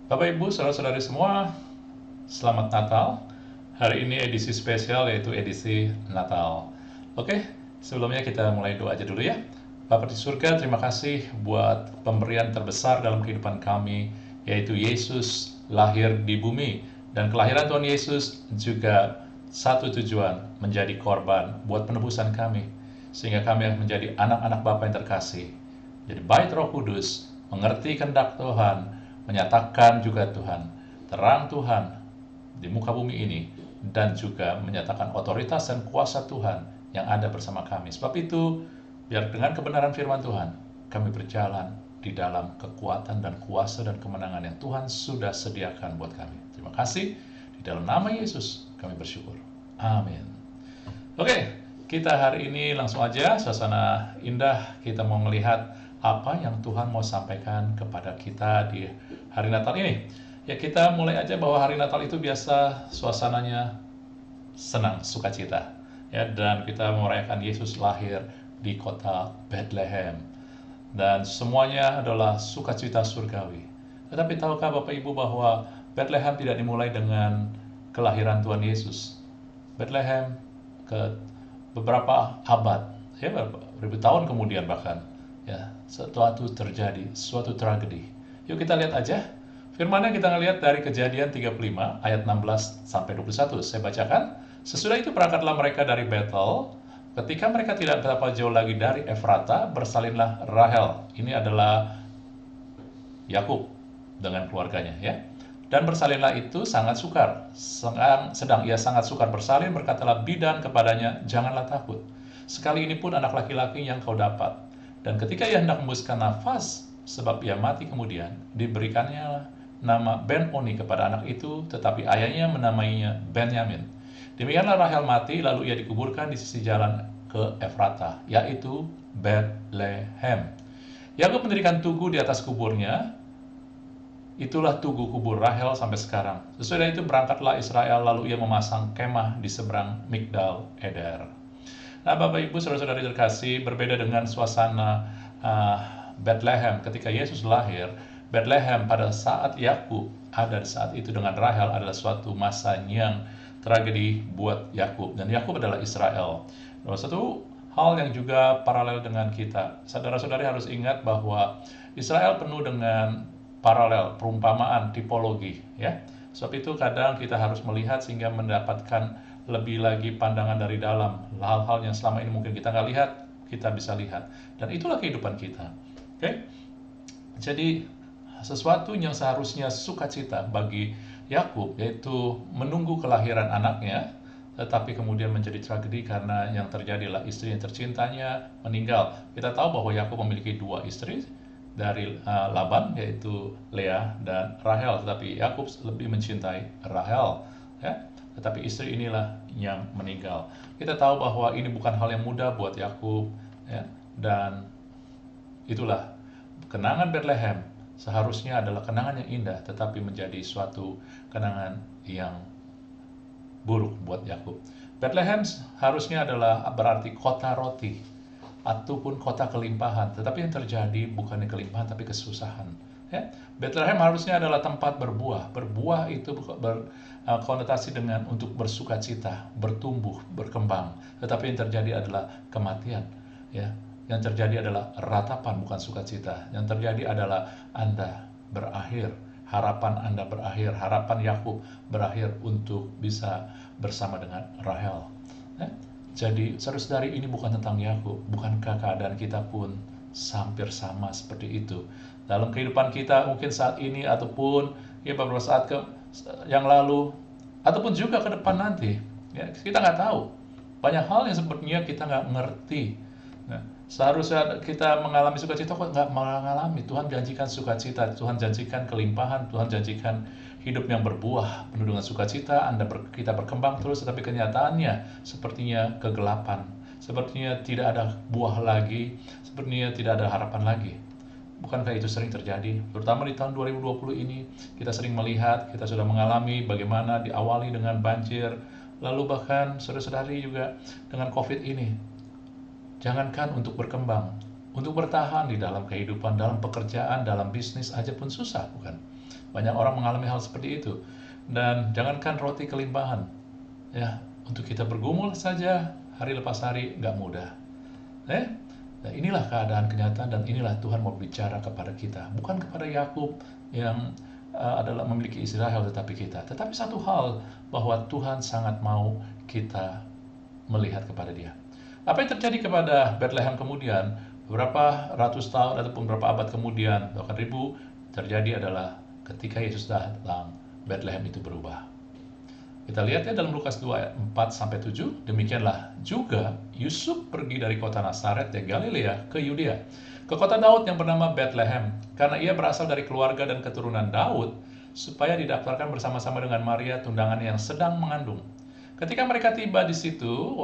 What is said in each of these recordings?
Bapak Ibu, saudara-saudari semua, selamat Natal. Hari ini edisi spesial yaitu edisi Natal. Oke, sebelumnya kita mulai doa aja dulu ya. Bapa di surga, terima kasih buat pemberian terbesar dalam kehidupan kami, yaitu Yesus lahir di bumi. Dan kelahiran Tuhan Yesus juga satu tujuan, menjadi korban buat penebusan kami. Sehingga kami menjadi anak-anak Bapa yang terkasih. Jadi bait Roh Kudus, mengerti kehendak Tuhan, menyatakan juga Tuhan, terang Tuhan di muka bumi ini, dan juga menyatakan otoritas dan kuasa Tuhan yang ada bersama kami. Sebab itu, biar dengan kebenaran firman Tuhan, kami berjalan di dalam kekuatan dan kuasa dan kemenangan yang Tuhan sudah sediakan buat kami. Terima kasih, di dalam nama Yesus kami bersyukur. Amin. Oke, kita hari ini langsung aja, suasana indah, kita mau melihat apa yang Tuhan mau sampaikan kepada kita di hari Natal ini. Ya, kita mulai aja bahwa hari Natal itu biasa suasananya senang, sukacita. Ya, dan kita merayakan Yesus lahir di kota Bethlehem. Dan semuanya adalah sukacita surgawi. Tetapi tahukah Bapak Ibu bahwa Bethlehem tidak dimulai dengan kelahiran Tuhan Yesus? Bethlehem ke beberapa abad, ya beberapa ribu tahun kemudian bahkan, ya sesuatu terjadi, suatu tragedi. Yuk kita lihat aja. Firman-Nya kita ngelihat dari Kejadian 35 ayat 16 sampai 21. Saya bacakan. Sesudah itu berangkatlah mereka dari Betel. Ketika mereka tidak berapa jauh lagi dari Efrata, bersalinlah Rahel. Ini adalah Yakub dengan keluarganya, ya. Dan bersalinlah itu sangat sukar. Sedang ia sangat sukar bersalin, berkatalah bidan kepadanya, janganlah takut. Sekali ini pun anak laki-laki yang kau dapat. Dan ketika ia hendak membuskan nafas, sebab ia mati kemudian, diberikannya nama Ben-Oni kepada anak itu, tetapi ayahnya menamainya Benyamin. Demikianlah Rahel mati, lalu ia dikuburkan di sisi jalan ke Efrata, yaitu Bethlehem. Yakub mendirikan tugu di atas kuburnya. Itulah tugu kubur Rahel sampai sekarang. Sesudah itu berangkatlah Israel, lalu ia memasang kemah di seberang Migdal Eder. Nah, Bapak Ibu, saudara-saudari terkasih, berbeda dengan suasana Bethlehem ketika Yesus lahir. Bethlehem pada saat Yakub ada di saat itu dengan Rahel adalah suatu masa yang tragedi buat Yakub, dan Yakub adalah Israel. Lalu satu hal yang juga paralel dengan kita, saudara-saudari harus ingat bahwa Israel penuh dengan paralel, perumpamaan, tipologi, ya. Sebab itu kadang kita harus melihat sehingga mendapatkan lebih lagi pandangan dari dalam hal-hal yang selama ini mungkin kita nggak lihat, kita bisa lihat. Dan itulah kehidupan kita. Oke? Jadi sesuatu yang seharusnya sukacita bagi Yakub, yaitu menunggu kelahiran anaknya, tetapi kemudian menjadi tragedi karena yang terjadilah istri yang tercintanya meninggal. Kita tahu bahwa Yakub memiliki dua istri dari Laban, yaitu Leah dan Rahel, tetapi Yakub lebih mencintai Rahel, ya. Tetapi istri inilah yang meninggal. Kita tahu bahwa ini bukan hal yang mudah buat Yakub, ya. Dan itulah kenangan Bethlehem seharusnya adalah kenangan yang indah, tetapi menjadi suatu kenangan yang buruk buat Yakub. Bethlehem harusnya adalah berarti kota roti ataupun kota kelimpahan, tetapi yang terjadi bukannya kelimpahan tapi kesusahan, ya. Bethlehem harusnya adalah tempat berbuah. Berbuah itu berkonotasi dengan untuk bersukacita, bertumbuh, berkembang, tetapi yang terjadi adalah kematian, ya. Yang terjadi adalah ratapan, bukan sukacita. Yang terjadi adalah Anda berakhir, harapan Anda berakhir, harapan Yakub berakhir untuk bisa bersama dengan Rahel, ya. Jadi, saudara-saudari, ini bukan tentang Yakub. Bukankah keadaan kita pun hampir sama seperti itu? Dalam kehidupan kita, mungkin saat ini, ataupun ya beberapa saat yang lalu, ataupun juga ke depan nanti. Ya, kita nggak tahu. Banyak hal yang sepertinya kita nggak ngerti. Nah, seharusnya kita mengalami sukacita, kok nggak mengalami. Tuhan janjikan sukacita, Tuhan janjikan kelimpahan, Tuhan janjikan hidup yang berbuah penuh dengan sukacita, kita berkembang terus, tetapi kenyataannya sepertinya kegelapan, sepertinya tidak ada buah lagi, sepertinya tidak ada harapan lagi. Bukankah itu sering terjadi? Terutama di tahun 2020 ini, kita sering melihat, kita sudah mengalami bagaimana diawali dengan banjir, lalu bahkan saudara-saudari juga dengan COVID ini. Jangankan untuk berkembang, untuk bertahan di dalam kehidupan, dalam pekerjaan, dalam bisnis aja pun susah, bukan? Banyak orang mengalami hal seperti itu. Dan jangankan roti kelimpahan, ya, untuk kita bergumul saja hari lepas hari nggak mudah. Nah, inilah keadaan kenyataan dan inilah Tuhan mau bicara kepada kita, bukan kepada Yakub yang adalah memiliki istri Rahel tetapi satu hal, bahwa Tuhan sangat mau kita melihat kepada Dia. Apa yang terjadi kepada Bethlehem kemudian, beberapa ratus tahun ataupun beberapa abad kemudian, bahkan ribu, terjadi adalah ketika Yesus datang, Bethlehem itu berubah. Kita lihat ya dalam Lukas 2 ayat 4-7, demikianlah juga Yusuf pergi dari kota Nazaret di Galilea ke Yudea, ke kota Daud yang bernama Bethlehem, karena ia berasal dari keluarga dan keturunan Daud, supaya didaftarkan bersama-sama dengan Maria tundangan yang sedang mengandung. Ketika mereka tiba di situ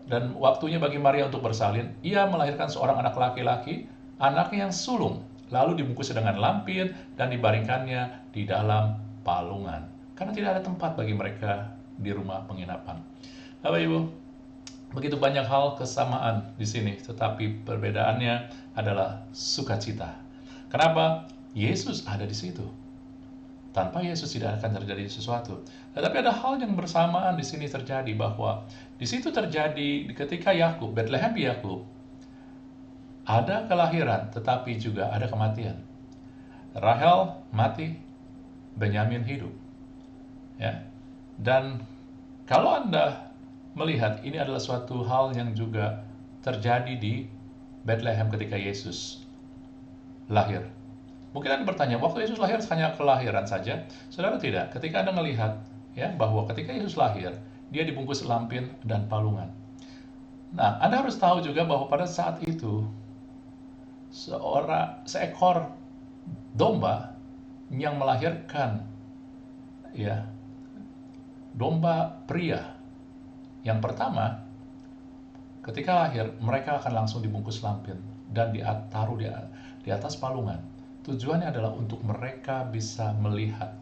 dan waktunya bagi Maria untuk bersalin, ia melahirkan seorang anak laki-laki, anaknya yang sulung, lalu dibungkus dengan lampin dan dibaringkannya di dalam palungan, karena tidak ada tempat bagi mereka di rumah penginapan. Bapak Ibu, begitu banyak hal kesamaan di sini, tetapi perbedaannya adalah sukacita. Kenapa? Yesus ada di situ. Tanpa Yesus tidak akan terjadi sesuatu. Tetapi ada hal yang bersamaan di sini terjadi, bahwa di situ terjadi ketika Yakub, Bethlehem Yakub, ada kelahiran, tetapi juga ada kematian. Rahel mati, Benyamin hidup. Ya. Dan kalau Anda melihat, ini adalah suatu hal yang juga terjadi di Bethlehem ketika Yesus lahir. Mungkin Anda bertanya, waktu Yesus lahir hanya kelahiran saja? Saudara, tidak. Ketika Anda melihat ya, bahwa ketika Yesus lahir, dia dibungkus lampin dan palungan. Nah, Anda harus tahu juga bahwa pada saat itu seekor domba yang melahirkan, ya, domba pria yang pertama, ketika lahir mereka akan langsung dibungkus lampin dan ditaruh di atas palungan. Tujuannya adalah untuk mereka bisa melihat,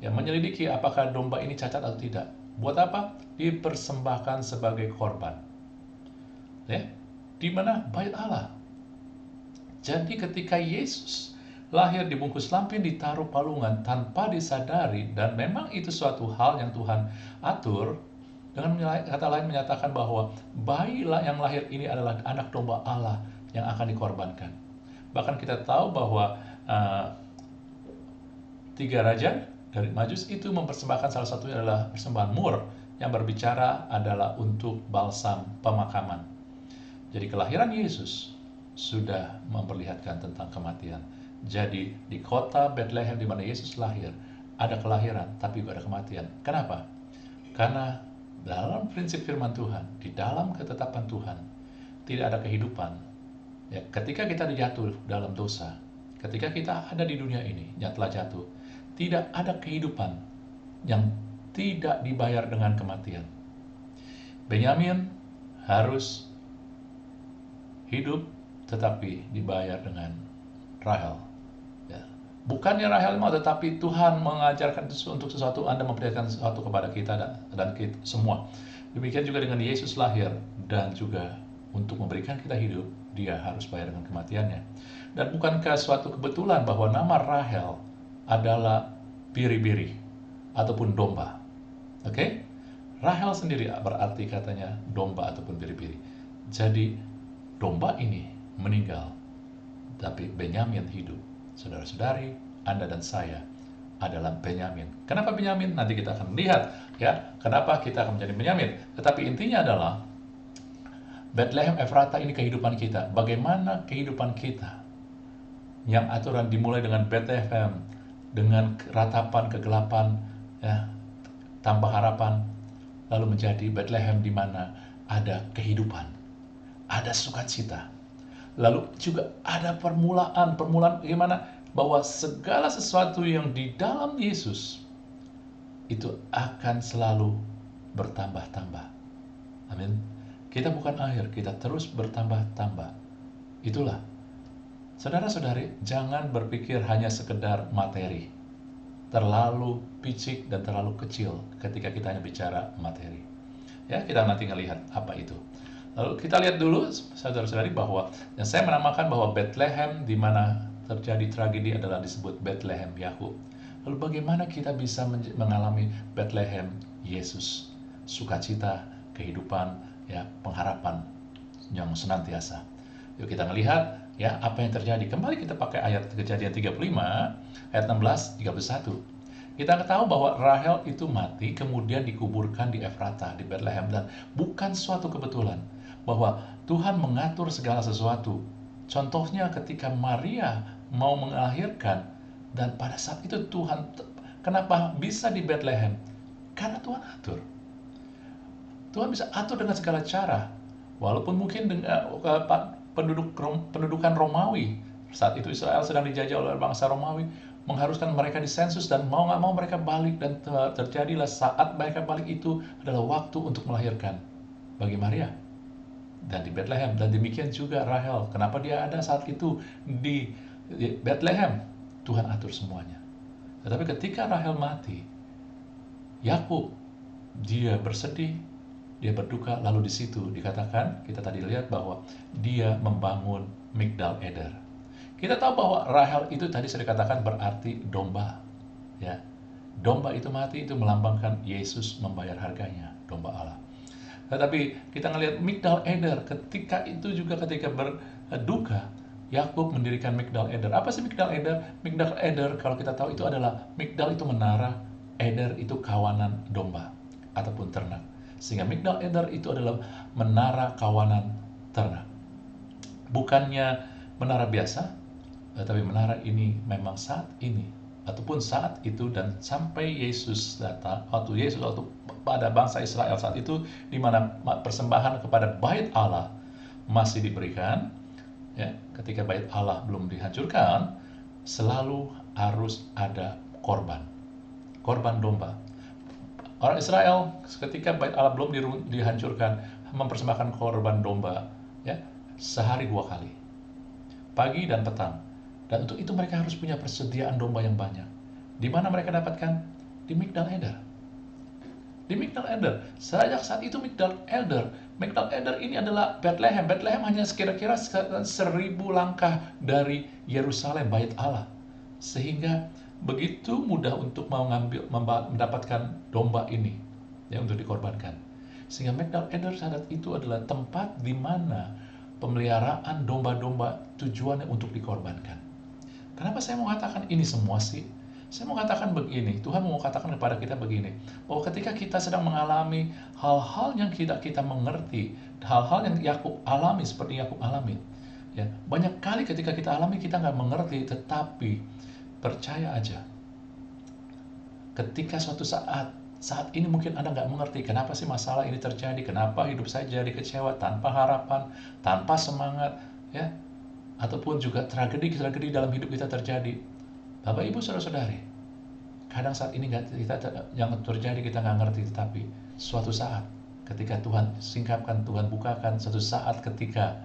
ya, menyelidiki apakah domba ini cacat atau tidak. Buat apa? Dipersembahkan sebagai korban, ya, di mana bait Allah. Jadi ketika Yesus lahir dibungkus lampin, ditaruh palungan tanpa disadari, dan memang itu suatu hal yang Tuhan atur, dengan kata lain menyatakan bahwa bayi yang lahir ini adalah anak domba Allah yang akan dikorbankan. Bahkan kita tahu bahwa 3 raja dari Majus itu mempersembahkan, salah satunya adalah persembahan mur yang berbicara adalah untuk balsam pemakaman. Jadi kelahiran Yesus sudah memperlihatkan tentang kematian. Jadi di kota Bethlehem di mana Yesus lahir, ada kelahiran tapi juga ada kematian. Kenapa? Karena dalam prinsip firman Tuhan, di dalam ketetapan Tuhan, tidak ada kehidupan. Ya, ketika kita jatuh dalam dosa, ketika kita ada di dunia ini, yang telah jatuh, tidak ada kehidupan yang tidak dibayar dengan kematian. Benyamin harus hidup tetapi dibayar dengan Rahel. Ya. Bukannya Rahel mau, tetapi Tuhan mengajarkan untuk sesuatu, Anda memperlihatkan sesuatu kepada kita dan kita semua. Demikian juga dengan Yesus lahir dan juga untuk memberikan kita hidup, dia harus bayar dengan kematiannya. Dan bukankah suatu kebetulan bahwa nama Rahel adalah biri-biri ataupun domba? Oke? Rahel sendiri berarti katanya domba ataupun biri-biri. Jadi domba ini meninggal, tapi Benyamin hidup. Saudara-saudari, Anda dan saya adalah Benyamin. Kenapa Benyamin? Nanti kita akan lihat, ya, kenapa kita akan menjadi Benyamin. Tetapi intinya adalah Bethlehem Efrata ini kehidupan kita. Bagaimana kehidupan kita yang aturan dimulai dengan Bethlehem, dengan ratapan kegelapan, ya, tanpa harapan, lalu menjadi Bethlehem di mana ada kehidupan, ada sukacita. Lalu juga ada permulaan bagaimana bahwa segala sesuatu yang di dalam Yesus itu akan selalu bertambah-tambah. Amin. Kita bukan akhir, kita terus bertambah-tambah. Itulah. Saudara-saudari, jangan berpikir hanya sekedar materi. Terlalu picik dan terlalu kecil ketika kita hanya bicara materi. Ya, kita nanti ngelihat apa itu. Lalu kita lihat dulu, saudara-saudari, bahwa yang saya menamakan bahwa Bethlehem di mana terjadi tragedi adalah disebut Bethlehem Yakub. Lalu bagaimana kita bisa mengalami Bethlehem Yesus, sukacita, kehidupan, ya, pengharapan yang senantiasa. Yuk kita melihat ya apa yang terjadi. Kembali kita pakai ayat Kejadian 35 ayat 16 31. Kita tahu bahwa Rahel itu mati kemudian dikuburkan di Efrata di Bethlehem, dan bukan suatu kebetulan bahwa Tuhan mengatur segala sesuatu. Contohnya ketika Maria mau melahirkan, dan pada saat itu Tuhan, kenapa bisa di Bethlehem? Karena Tuhan atur. Tuhan bisa atur dengan segala cara. Walaupun mungkin dengan pendudukan Romawi, saat itu Israel sedang dijajah oleh bangsa Romawi, mengharuskan mereka disensus, dan mau nggak mau mereka balik, dan terjadilah saat mereka balik itu adalah waktu untuk melahirkan bagi Maria dan di Bethlehem. Dan demikian juga Rahel, kenapa dia ada saat itu di Bethlehem? Tuhan atur semuanya. Tetapi ketika Rahel mati, Yakub dia bersedih, dia berduka, lalu di situ dikatakan, kita tadi lihat bahwa dia membangun Migdal Eder. Kita tahu bahwa Rahel itu tadi saya dikatakan berarti domba, ya. Domba itu mati, itu melambangkan Yesus membayar harganya, domba Allah. Tetapi kita ngelihat Migdal Eder, ketika itu juga ketika berduka, Yakub mendirikan Migdal Eder. Apa sih Migdal Eder? Migdal Eder kalau kita tahu itu adalah, Migdal itu menara, Eder itu kawanan domba ataupun ternak. Sehingga Migdal Eder itu adalah menara kawanan ternak. Bukannya menara biasa, tetapi menara ini memang saat ini ataupun saat itu dan sampai Yesus datang, waktu pada bangsa Israel saat itu, di mana persembahan kepada bait Allah masih diberikan. Ya, ketika bait Allah belum dihancurkan, selalu harus ada korban domba. Orang Israel ketika bait Allah belum dihancurkan, mempersembahkan korban domba, ya, sehari 2 kali, pagi dan petang. Dan untuk itu mereka harus punya persediaan domba yang banyak. Di mana mereka dapatkan? Di Migdal Eder. Di Migdal Eder. Sejak saat itu Migdal Eder ini adalah Bethlehem. Bethlehem hanya kira-kira 1000 langkah dari Yerusalem, bait Allah. Sehingga begitu mudah untuk mendapatkan domba ini, ya, untuk dikorbankan. Sehingga Migdal Eder saat itu adalah tempat di mana pemeliharaan domba-domba tujuannya untuk dikorbankan. Kenapa saya mau katakan ini semua sih? Saya mau katakan begini, Tuhan mau katakan kepada kita begini, bahwa ketika kita sedang mengalami hal-hal yang kita mengerti, hal-hal yang Yakub alami seperti Yakub alami, ya, banyak kali ketika kita alami kita nggak mengerti, tetapi percaya aja, ketika suatu saat ini mungkin Anda nggak mengerti kenapa sih masalah ini terjadi, kenapa hidup saya jadi kecewa, tanpa harapan, tanpa semangat, ya, ataupun juga tragedi dalam hidup kita terjadi. Bapak Ibu saudara-saudari, kadang saat ini yang terjadi kita nggak ngerti, tetapi suatu saat ketika Tuhan singkapkan, Tuhan bukakan, suatu saat ketika,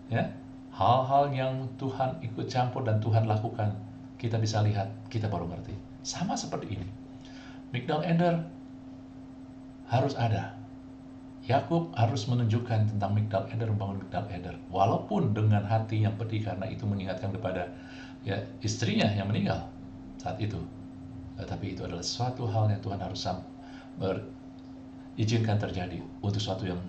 ya, hal-hal yang Tuhan ikut campur dan Tuhan lakukan, kita bisa lihat, kita baru ngerti. Sama seperti ini, Migdal Eder harus ada. Yakub harus menunjukkan tentang Migdal Eder, membangun Migdal Eder, walaupun dengan hati yang pedih karena itu mengingatkan kepada, ya, istrinya yang meninggal saat itu. Tetapi itu adalah suatu hal yang Tuhan harus berizinkan terjadi untuk suatu yang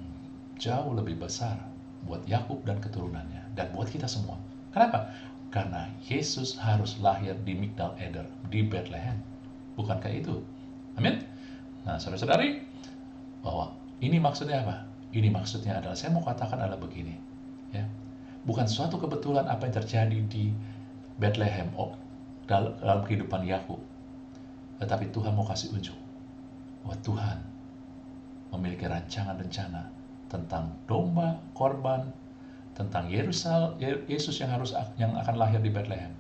jauh lebih besar buat Yakub dan keturunannya dan buat kita semua. Kenapa? Karena Yesus harus lahir di Migdal Eder, di Bethlehem. Bukankah itu? Amin. Nah, saudara-saudari, bahwa ini maksudnya apa? Ini maksudnya adalah, saya mau katakan adalah begini, ya. Bukan suatu kebetulan apa yang terjadi di Bethlehem dalam kehidupan Yakub, tetapi Tuhan mau kasih unjuk bahwa Tuhan memiliki rancangan rencana tentang domba korban, tentang Yesus yang akan lahir di Bethlehem.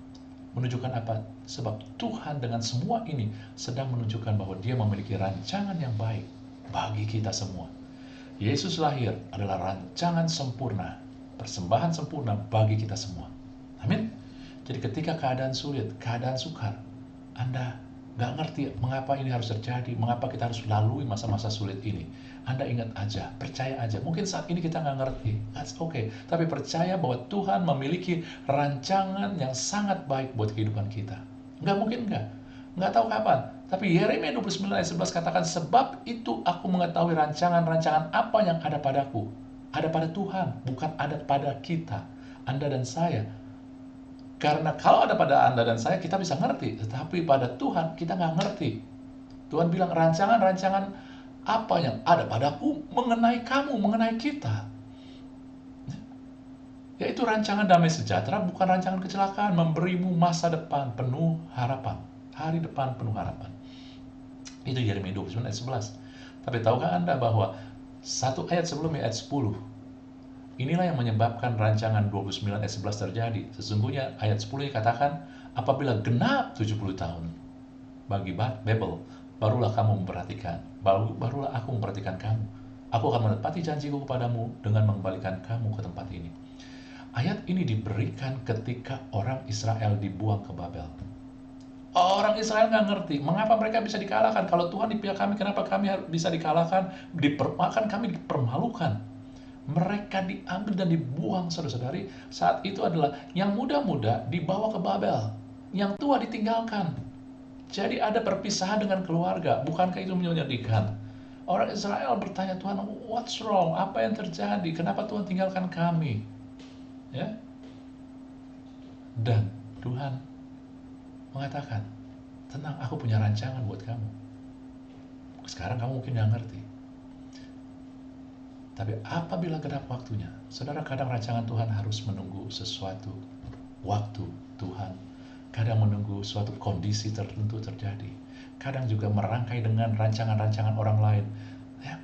Menunjukkan apa? Sebab Tuhan dengan semua ini sedang menunjukkan bahwa Dia memiliki rancangan yang baik bagi kita semua. Yesus lahir adalah rancangan sempurna, persembahan sempurna bagi kita semua. Amin. Jadi ketika keadaan sulit, keadaan sukar, Anda nggak ngerti mengapa ini harus terjadi, mengapa kita harus lalui masa-masa sulit ini, Anda ingat aja, percaya aja. Mungkin saat ini kita nggak ngerti, that's okay. Tapi percaya bahwa Tuhan memiliki rancangan yang sangat baik buat kehidupan kita. Nggak mungkin nggak. nggak tahu kapan. Tapi Yeremia 29 ayat 11 katakan, sebab itu aku mengetahui rancangan-rancangan apa yang ada padaku. Ada pada Tuhan, bukan ada pada kita, Anda dan saya. Karena kalau ada pada Anda dan saya, kita bisa ngerti. Tetapi pada Tuhan, kita nggak ngerti. Tuhan bilang, rancangan-rancangan apa yang ada padaku mengenai kamu, mengenai kita. Yaitu rancangan damai sejahtera, bukan rancangan kecelakaan, memberimu masa depan penuh harapan. Hari depan penuh harapan. Itu Yeremia 29 ayat 11. Tapi tahukah Anda bahwa satu ayat sebelumnya, ayat 10, inilah yang menyebabkan rancangan 29 ayat 11 terjadi. Sesungguhnya ayat 10 katakan, apabila genap 70 tahun bagi Babel, barulah kamu memperhatikan, barulah aku memperhatikan kamu. Aku akan menepati janjiku kepadamu dengan mengembalikan kamu ke tempat ini. Ayat ini diberikan ketika orang Israel dibuang ke Babel. Orang Israel nggak ngerti mengapa mereka bisa dikalahkan. Kalau Tuhan di pihak kami, kenapa kami bisa dikalahkan? Kami dipermalukan. Mereka diambil dan dibuang, saudara-saudari. Saat itu adalah yang muda-muda dibawa ke Babel, yang tua ditinggalkan. Jadi ada perpisahan dengan keluarga. Bukankah itu menyedihkan? Orang Israel bertanya, Tuhan, what's wrong? Apa yang terjadi? Kenapa Tuhan tinggalkan kami? Ya. Dan Tuhan mengatakan, tenang, aku punya rancangan buat kamu. Sekarang kamu mungkin nggak ngerti. Tapi apabila genap waktunya, saudara, kadang rancangan Tuhan harus menunggu sesuatu waktu Tuhan. Kadang menunggu suatu kondisi tertentu terjadi. Kadang juga merangkai dengan rancangan-rancangan orang lain. Ya.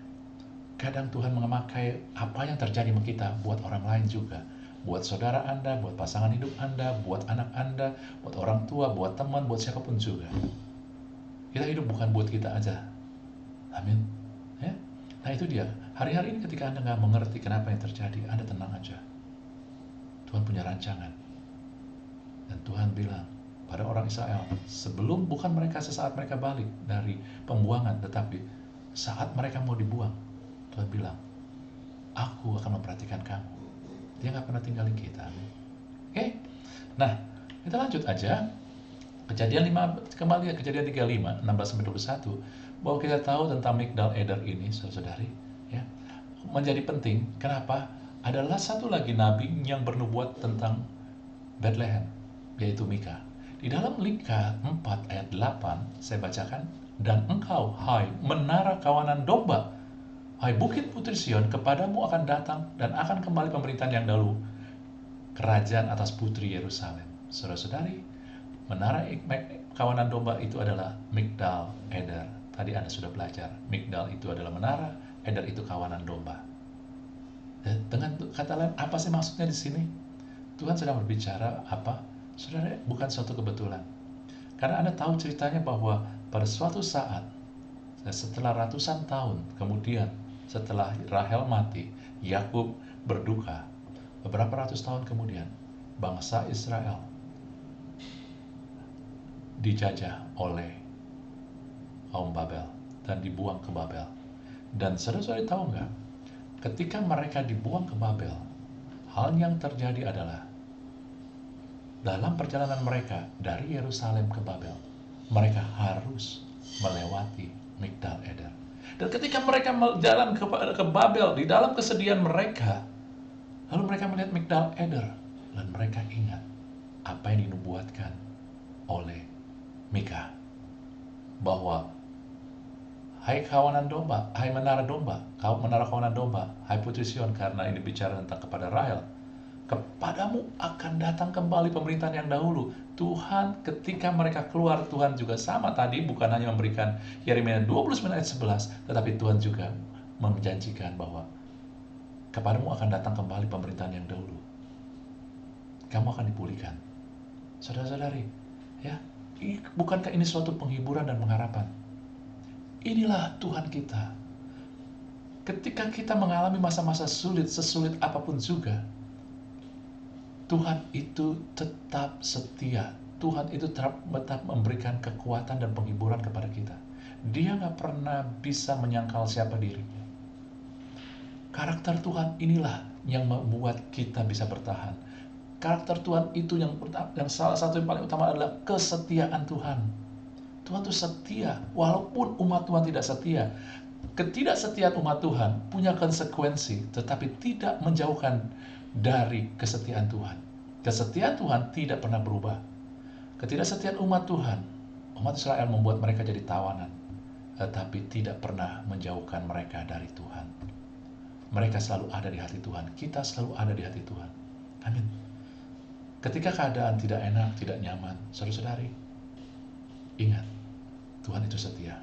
Kadang Tuhan memakai apa yang terjadi sama kita buat orang lain juga. Buat saudara Anda, buat pasangan hidup Anda, buat anak Anda, buat orang tua, buat teman, buat siapapun juga. Kita hidup bukan buat kita aja. Amin. Ya? Nah itu dia. Hari-hari ini ketika Anda nggak mengerti kenapa yang terjadi, Anda tenang aja. Tuhan punya rancangan. Dan Tuhan bilang pada orang Israel, sebelum, bukan mereka sesaat mereka balik dari pembuangan, tetapi saat mereka mau dibuang, Tuhan bilang, aku akan memperhatikan kamu. Dia nggak pernah tinggalin kita. Oke? Nah, kita lanjut aja. Kejadian 35, 16-21, bahwa kita tahu tentang Migdal Eder ini, saudara-saudari, ya, menjadi penting. Kenapa? Adalah satu lagi nabi yang bernubuat tentang Bethlehem, yaitu Mika. Di dalam Mika 4 ayat 8, saya bacakan, dan engkau, hai menara kawanan domba, hai bukit putri Sion, kepadamu akan datang dan akan kembali pemerintahan yang dahulu, kerajaan atas putri Yerusalem. Saudara-saudari, menara kawanan domba itu adalah Migdal Eder. Tadi Anda sudah belajar, Migdal itu adalah menara, Eder itu kawanan domba. Dengan kata lain, apa sih maksudnya di sini? Tuhan sedang berbicara apa? Saudara, bukan suatu kebetulan. Karena Anda tahu ceritanya bahwa pada suatu saat, setelah ratusan tahun kemudian, setelah Rahel mati, Yakub berduka. Beberapa ratus tahun kemudian, bangsa Israel dijajah oleh kaum Babel dan dibuang ke Babel. Dan saudara-saudara tahu nggak? Ketika mereka dibuang ke Babel, hal yang terjadi adalah dalam perjalanan mereka dari Yerusalem ke Babel, mereka harus melewati Migdal Eder. Dan ketika mereka berjalan ke Babel, di dalam kesedihan mereka, lalu mereka melihat Migdal Eder, dan mereka ingat apa yang dinubuatkan oleh Mika, bahwa hai kawanan domba, hai menara domba, menara kawanan domba, hai putri Sion, karena ini bicara tentang kepada Rahel, kepadamu akan datang kembali pemerintahan yang dahulu. Tuhan ketika mereka keluar, Tuhan juga sama tadi, bukan hanya memberikan Yeremia 29 ayat 11, tetapi Tuhan juga menjanjikan bahwa kepadamu akan datang kembali pemerintahan yang dahulu. Kamu akan dipulihkan. Saudara-saudari, ya, bukankah ini suatu penghiburan dan pengharapan? Inilah Tuhan kita. Ketika kita mengalami masa-masa sulit, sesulit apapun juga, Tuhan itu tetap setia. Tuhan itu tetap memberikan kekuatan dan penghiburan kepada kita. Dia nggak pernah bisa menyangkal siapa dirinya. Karakter Tuhan inilah yang membuat kita bisa bertahan. Karakter Tuhan itu yang salah satu yang paling utama adalah kesetiaan Tuhan. Tuhan itu setia, walaupun umat Tuhan tidak setia. Ketidaksetiaan umat Tuhan punya konsekuensi, tetapi tidak menjauhkan dari kesetiaan Tuhan. Kesetiaan Tuhan tidak pernah berubah. Ketidaksetiaan umat Tuhan, umat Israel membuat mereka jadi tawanan, tetapi tidak pernah menjauhkan mereka dari Tuhan. Mereka selalu ada di hati Tuhan, kita selalu ada di hati Tuhan. Amin. Ketika keadaan tidak enak, tidak nyaman, saudara-saudari, ingat, Tuhan itu setia.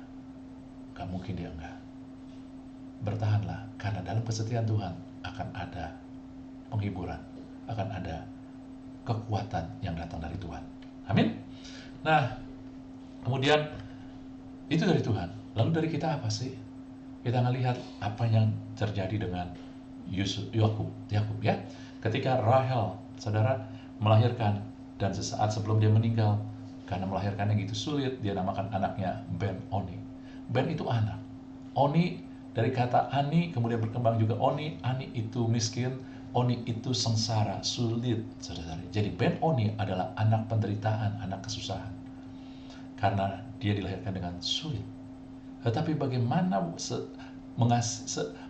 Gak mungkin dia enggak. Bertahanlah, karena dalam kesetiaan Tuhan akan ada penghiburan, akan ada kekuatan yang datang dari Tuhan. Amin. Nah, kemudian itu dari Tuhan. Lalu dari kita apa sih? Kita ngelihat apa yang terjadi dengan Yakub ya. Ketika Rahel, saudara, melahirkan, dan sesaat sebelum dia meninggal, karena melahirkannya gitu sulit, dia namakan anaknya Ben-Oni. Ben itu anak. Oni dari kata Ani kemudian berkembang juga Oni. Ani itu miskin, Oni itu sengsara, sulit, saudara. Jadi Ben-Oni adalah anak penderitaan, anak kesusahan, karena dia dilahirkan dengan sulit. Tetapi bagaimana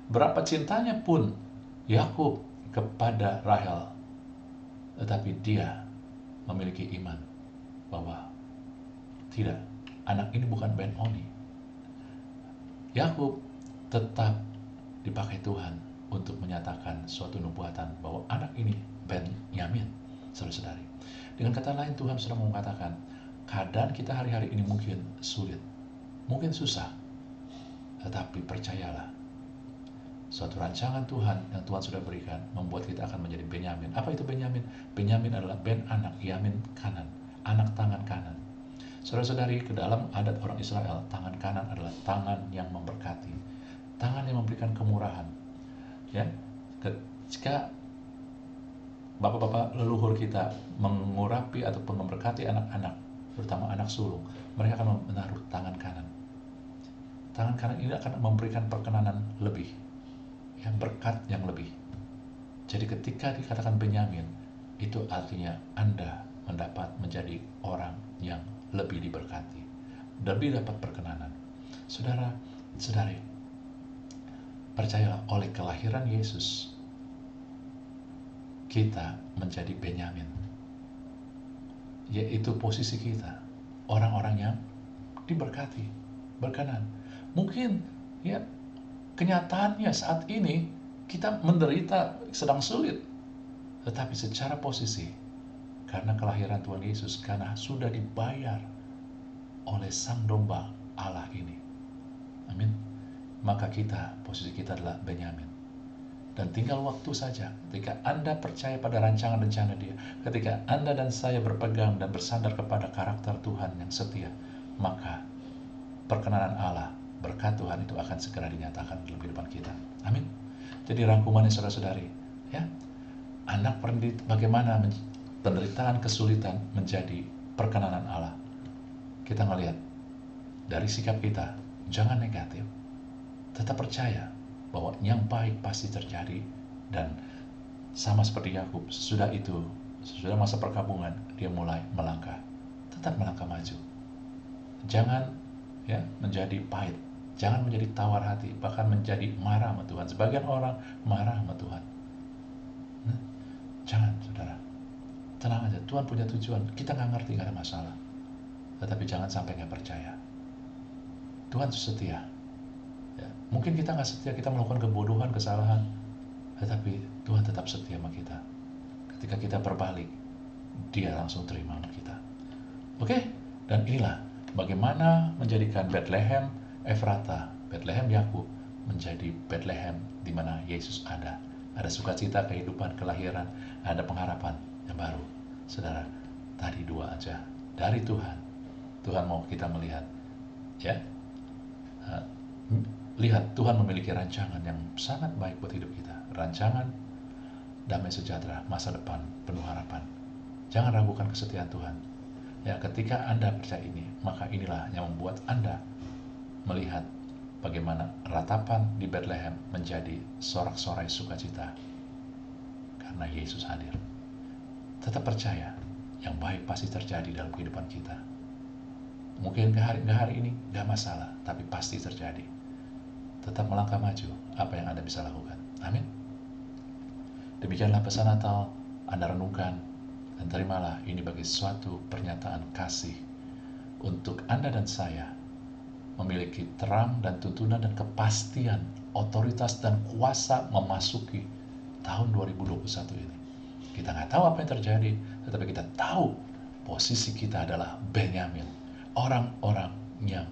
berapa cintanya pun Yakub kepada Rahel, tetapi dia memiliki iman bahwa tidak, anak ini bukan Ben-Oni. Yakub tetap dipakai Tuhan untuk menyatakan suatu nubuatan bahwa anak ini Benyamin, saudara-saudari. Dengan kata lain, Tuhan sudah mengatakan, keadaan kita hari-hari ini mungkin sulit, mungkin susah, tetapi percayalah, suatu rancangan Tuhan yang Tuhan sudah berikan membuat kita akan menjadi Benyamin. Apa itu Benyamin? Benyamin adalah Ben anak, Yamin kanan, anak tangan kanan. Saudara-saudari, ke dalam adat orang Israel, tangan kanan adalah tangan yang memberkati, tangan yang memberikan kemurahan. Ya, ketika bapak-bapak leluhur kita mengurapi ataupun memberkati anak-anak, terutama anak sulung, mereka akan menaruh tangan kanan. Tangan kanan ini akan memberikan perkenanan lebih, ya, berkat yang lebih. Jadi ketika dikatakan Benyamin, itu artinya Anda mendapat menjadi orang yang lebih diberkati, lebih dapat perkenanan. Saudara, saudari, percayalah, oleh kelahiran Yesus, kita menjadi Benyamin, yaitu posisi kita, orang-orang yang diberkati, berkenan. Mungkin ya kenyataannya saat ini kita menderita, sedang sulit, tetapi secara posisi, karena kelahiran Tuhan Yesus, karena sudah dibayar oleh Sang Domba Allah ini, amin, maka kita, posisi kita adalah Benyamin. Dan tinggal waktu saja ketika Anda percaya pada rancangan rencana Dia, ketika Anda dan saya berpegang dan bersandar kepada karakter Tuhan yang setia, maka perkenanan Allah, berkat Tuhan itu akan segera dinyatakan dalam kehidupan kita. Amin. Jadi rangkumannya, saudara-saudari, ya, anak bagaimana penderitaan, kesulitan menjadi perkenanan Allah. Kita ngelihat dari sikap kita, jangan negatif, tetap percaya bahwa yang baik pasti terjadi. Dan sama seperti Yakub, sesudah itu, sesudah masa perkabungan, dia mulai melangkah, tetap melangkah maju. Jangan ya menjadi pahit, jangan menjadi tawar hati, bahkan menjadi marah sama Tuhan. Sebagian orang marah sama Tuhan. Jangan, saudara, tenang aja, Tuhan punya tujuan. Kita nggak ngerti, nggak ada masalah, tetapi jangan sampai nggak percaya. Tuhan setia. Ya, mungkin kita nggak setia, kita melakukan kebodohan, kesalahan, tetapi Tuhan tetap setia sama kita. Ketika kita berbalik, Dia langsung terima sama kita. Oke? Dan inilah bagaimana menjadikan Bethlehem Efrata, Bethlehem Yakub, menjadi Bethlehem di mana Yesus ada. Ada sukacita, kehidupan, kelahiran, ada pengharapan yang baru. Saudara, tadi dua aja dari Tuhan. Tuhan mau kita melihat, ya, lihat Tuhan memiliki rancangan yang sangat baik buat hidup kita. Rancangan damai sejahtera, masa depan penuh harapan. Jangan ragukan kesetiaan Tuhan. Ya, ketika Anda percaya ini, maka inilah yang membuat Anda melihat bagaimana ratapan di Bethlehem menjadi sorak-sorai sukacita karena Yesus hadir. Tetap percaya, yang baik pasti terjadi dalam kehidupan kita. Mungkin nggak hari ini, nggak masalah, tapi pasti terjadi. Tetap melangkah maju, apa yang Anda bisa lakukan. Amin. Demikianlah pesan Natal, Anda renungkan, dan terimalah ini bagi suatu pernyataan kasih untuk Anda dan saya memiliki terang dan tuntunan dan kepastian, otoritas dan kuasa memasuki tahun 2021 ini. Kita nggak tahu apa yang terjadi, tetapi kita tahu posisi kita adalah Benyamin, orang-orang yang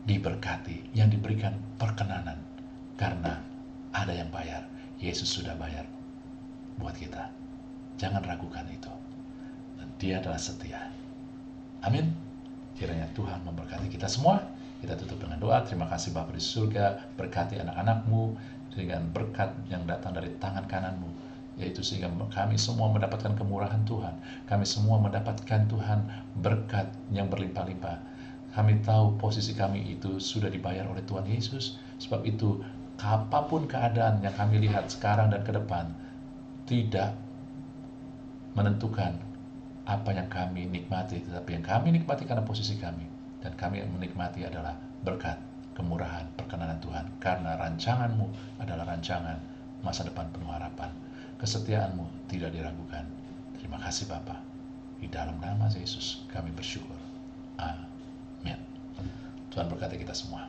diberkati, yang diberikan perkenanan, karena ada yang bayar. Yesus sudah bayar buat kita. Jangan ragukan itu. Dan Dia adalah setia. Amin. Kiranya Tuhan memberkati kita semua. Kita tutup dengan doa. Terima kasih Bapa di surga, berkati anak-anakmu dengan berkat yang datang dari tangan kananmu, yaitu sehingga kami semua mendapatkan kemurahan Tuhan. Kami semua mendapatkan Tuhan berkat yang berlimpah-limpah. Kami tahu posisi kami itu sudah dibayar oleh Tuhan Yesus. Sebab itu, apapun keadaan yang kami lihat sekarang dan ke depan, tidak menentukan apa yang kami nikmati, tetapi yang kami nikmati karena posisi kami, dan kami menikmati adalah berkat, kemurahan, perkenanan Tuhan, karena rancanganmu adalah rancangan masa depan penuh harapan. Kesetiaanmu tidak diragukan. Terima kasih Bapa. Di dalam nama Yesus kami bersyukur. Amin. Tuhan berkati kita semua.